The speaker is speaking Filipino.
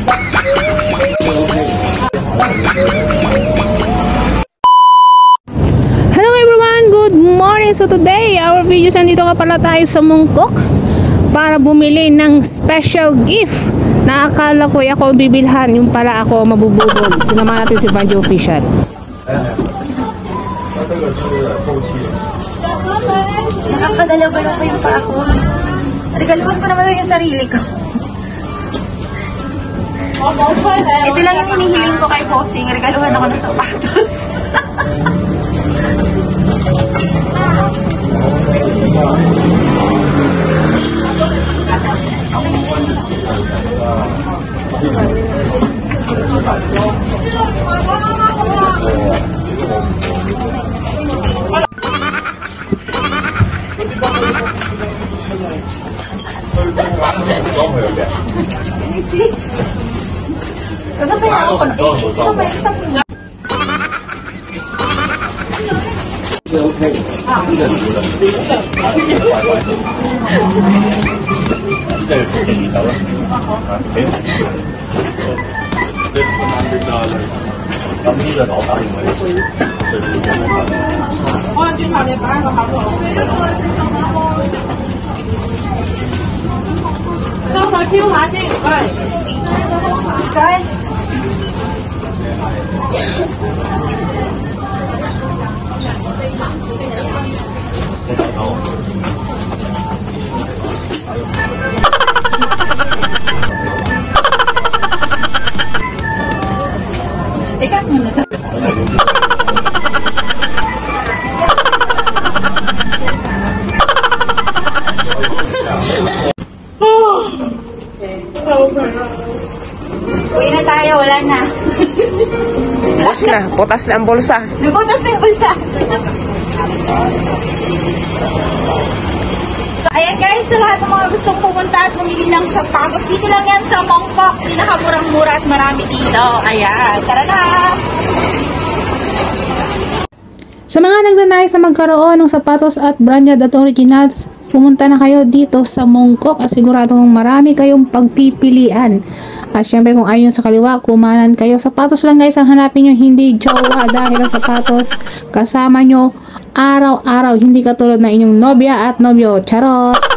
Hello everyone, good morning. So today, our videos, nandito ka pala tayo sa Mongkok para bumili ng special gift na akala ko ako bibilhan, yung pala ako mabubudol. Sinama natin si Banjo Official. Nakakagalaw-galaw pa yung paa ko. Regaluhan ko naman yung sarili ko. Ito lang yung hinihiling ko kay Bossing. Regaluhan ako ng sapatos. Nasasaya ako pag ito may stop nga. This $100. Ikat mo na ito. Uwi na tayo, wala na. Bukas na, putas na ang bulsa. Nabutas na yung bulsa. So, ayan guys, sa lahat ng mga gustong pumunta at bumili ng sapatos, dito lang yan sa Mongkok. Pinakamurang-mura at marami dito. Ayan, tara na! Sa mga nagnanais na magkaroon ng sapatos at branded at originals, pumunta na kayo dito sa Mongkok at siguradong marami kayong pagpipilian. At syempre kung ayaw nyo sa kaliwa, kumanan kayo. Sapatos lang guys ang hanapin nyo, hindi jowa, dahil ang sapatos kasama nyo araw-araw, hindi katulad na inyong nobya at nobyo. Charot!